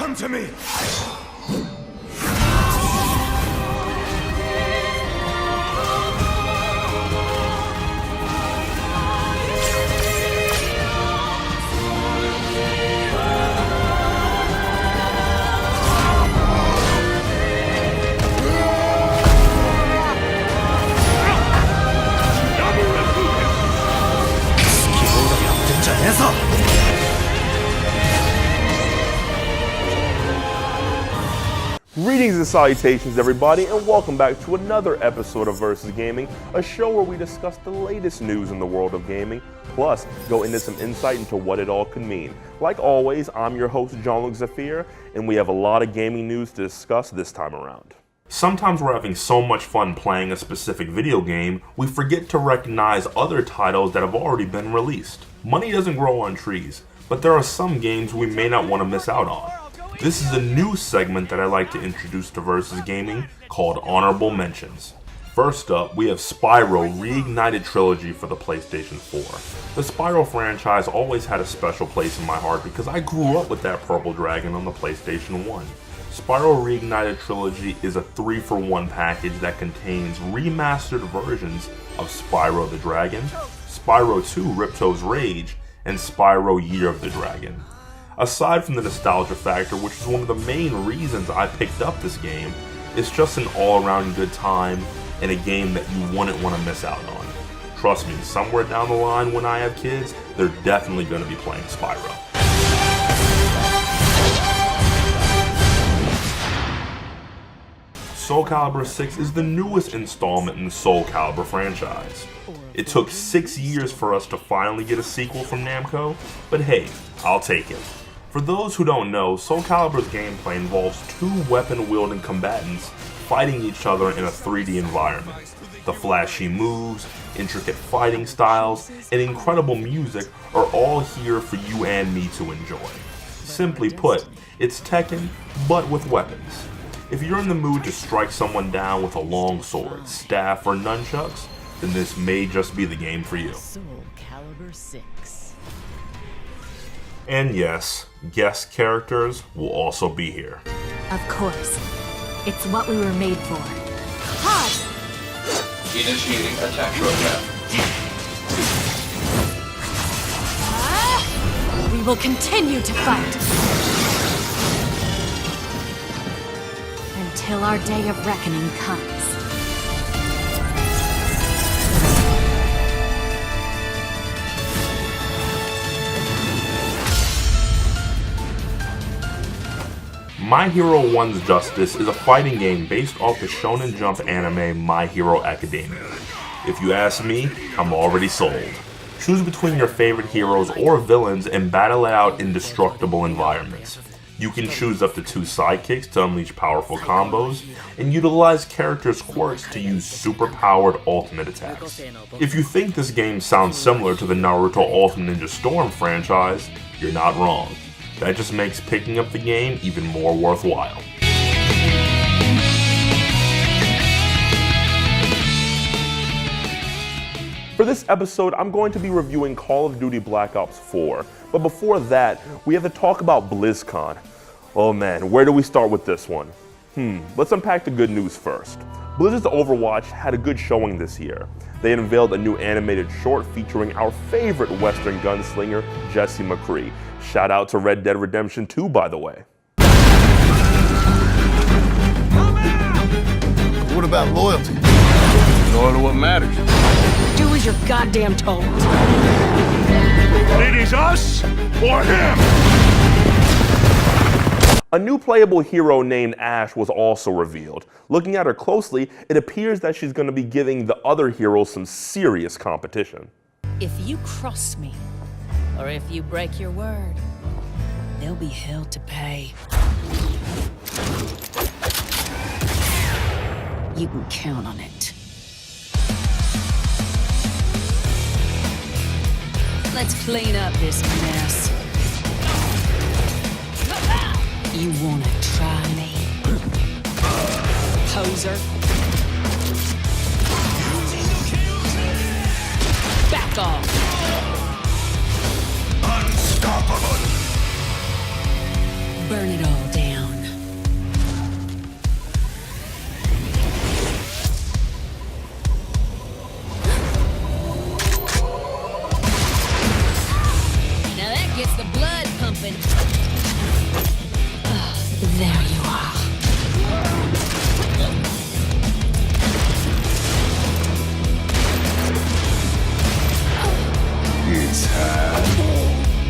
Come to me! Greetings and salutations, everybody, and welcome back to another episode of Versus Gaming, a show where we discuss the latest news in the world of gaming, plus go into some insight into what it all could mean. Like always, I'm your host, Jean-Luque Zephir, and we have a lot of gaming news to discuss this time around. Sometimes we're having so much fun playing a specific video game, we forget to recognize other titles that have already been released. Money doesn't grow on trees, but there are some games we may not want to miss out on. This is a new segment that I like to introduce to Versus Gaming called Honorable Mentions. First up, we have Spyro Reignited Trilogy for the PlayStation 4. The Spyro franchise always had a special place in my heart because I grew up with that purple dragon on the PlayStation 1. Spyro Reignited Trilogy is a 3-for-1 package that contains remastered versions of Spyro the Dragon, Spyro 2 Ripto's Rage, and Spyro Year of the Dragon. Aside from the nostalgia factor, which is one of the main reasons I picked up this game, it's just an all-around good time and a game that you wouldn't want to miss out on. Trust me, somewhere down the line when I have kids, they're definitely going to be playing Spyro. Soul Calibur 6 is the newest installment in the Soul Calibur franchise. It took 6 years for us to finally get a sequel from Namco, but hey, I'll take it. For those who don't know, Soul Calibur's gameplay involves two weapon-wielding combatants fighting each other in a 3D environment. The flashy moves, intricate fighting styles, and incredible music are all here for you and me to enjoy. Simply put, it's Tekken, but with weapons. If you're in the mood to strike someone down with a long sword, staff, or nunchucks, then this may just be the game for you. Soul Calibur 6. And yes, guest characters will also be here. Of course. It's what we were made for. Pause! Initiating attack program. We will continue to fight. Until our day of reckoning comes. My Hero 1's Justice is a fighting game based off the Shonen Jump anime My Hero Academia. If you ask me, I'm already sold. Choose between your favorite heroes or villains and battle it out in indestructible environments. You can choose up to 2 sidekicks to unleash powerful combos, and utilize characters' quirks to use super-powered ultimate attacks. If you think this game sounds similar to the Naruto Ultimate Ninja Storm franchise, you're not wrong. That just makes picking up the game even more worthwhile. For this episode, I'm going to be reviewing Call of Duty Black Ops 4. But before that, we have to talk about BlizzCon. Oh man, where do we start with this one? Let's unpack the good news first. Blizzard's Overwatch had a good showing this year. They unveiled a new animated short featuring our favorite Western gunslinger, Jesse McCree. Shout out to Red Dead Redemption 2, by the way. What about loyalty? Loyal to what matters. Do as you're goddamn told. It is us or him! A new playable hero named Ashe was also revealed. Looking at her closely, it appears that she's going to be giving the other heroes some serious competition. If you cross me, or if you break your word, there'll be hell to pay. You can count on it. Let's clean up this mess. You wanna try me? Poser. Back off. Unstoppable! Burn it all down.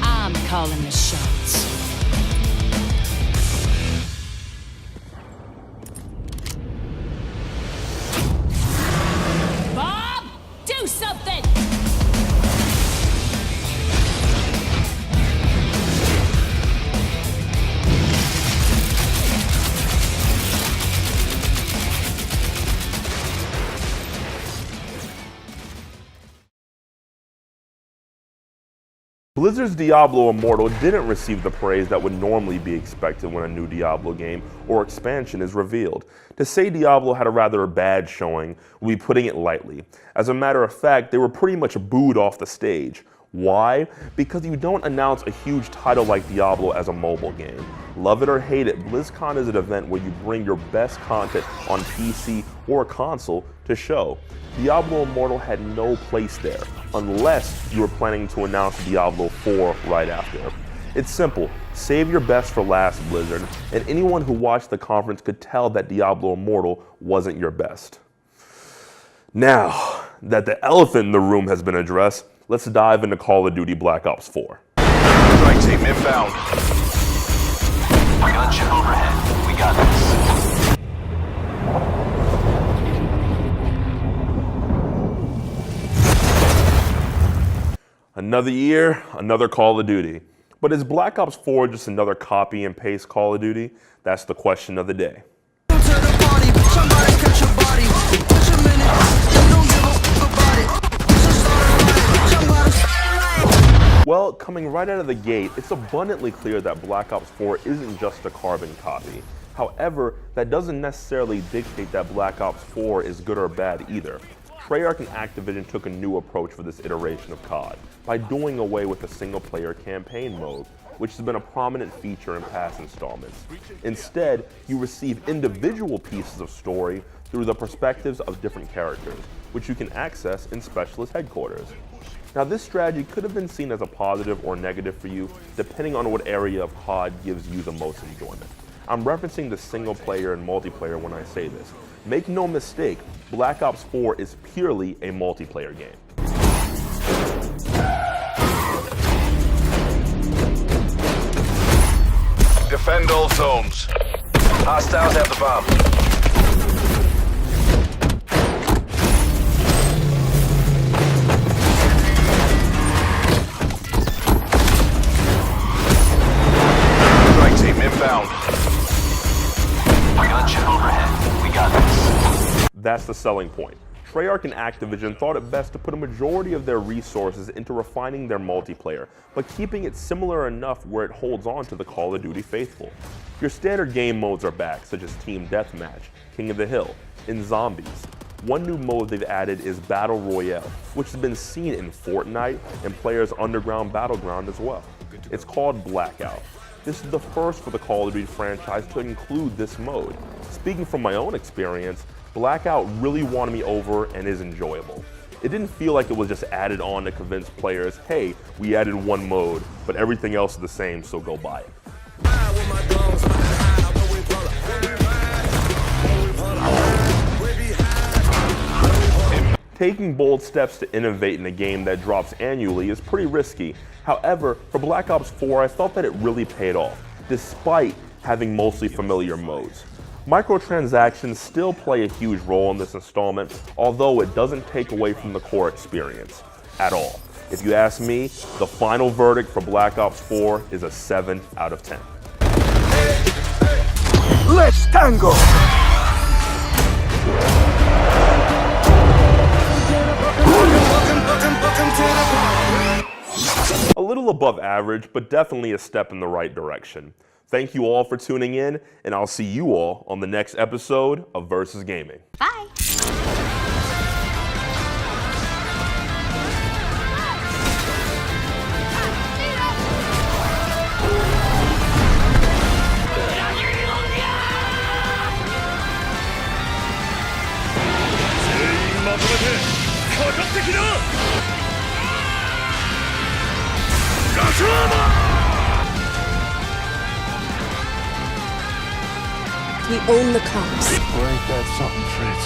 I'm calling the shots. Bob, do something! Blizzard's Diablo Immortal didn't receive the praise that would normally be expected when a new Diablo game or expansion is revealed. To say Diablo had a rather bad showing would be putting it lightly. As a matter of fact, they were pretty much booed off the stage. Why? Because you don't announce a huge title like Diablo as a mobile game. Love it or hate it, Blizzcon is an event where you bring your best content on PC or a console to show. Diablo Immortal had no place there, unless you were planning to announce Diablo 4 right after. It's simple, save your best for last, Blizzard, and anyone who watched the conference could tell that Diablo Immortal wasn't your best. Now that the elephant in the room has been addressed, let's dive into Call of Duty Black Ops 4. Strike team inbound. Gunship overhead. We got this. Another year, another Call of Duty. But is Black Ops 4 just another copy and paste Call of Duty? That's the question of the day. Well, coming right out of the gate, it's abundantly clear that Black Ops 4 isn't just a carbon copy. However, that doesn't necessarily dictate that Black Ops 4 is good or bad either. Treyarch and Activision took a new approach for this iteration of COD by doing away with the single-player campaign mode, which has been a prominent feature in past installments. Instead, you receive individual pieces of story through the perspectives of different characters, which you can access in Specialist Headquarters. Now, this strategy could have been seen as a positive or negative for you, depending on what area of COD gives you the most enjoyment. I'm referencing the single player and multiplayer when I say this. Make no mistake, Black Ops 4 is purely a multiplayer game. Defend all zones. Hostiles have the bomb. Strike team inbound. Gunship overhead. We got this. That's the selling point. Treyarch and Activision thought it best to put a majority of their resources into refining their multiplayer, but keeping it similar enough where it holds on to the Call of Duty faithful. Your standard game modes are back, such as Team Deathmatch, King of the Hill, and Zombies. One new mode they've added is Battle Royale, which has been seen in Fortnite and Players Underground Battleground as well. It's called Blackout. This is the first for the Call of Duty franchise to include this mode. Speaking from my own experience, Blackout really won me over and is enjoyable. It didn't feel like it was just added on to convince players, hey, we added one mode, but everything else is the same, so go buy it. Taking bold steps to innovate in a game that drops annually is pretty risky. However, for Black Ops 4, I felt that it really paid off, despite having mostly familiar modes. Microtransactions still play a huge role in this installment, although it doesn't take away from the core experience at all. If you ask me, the final verdict for Black Ops 4 is a 7 out of 10. Let's tango! A little above average, but definitely a step in the right direction. Thank you all for tuning in, and I'll see you all on the next episode of Versus Gaming. Bye. We own the cops. Ain't that something, Fritz?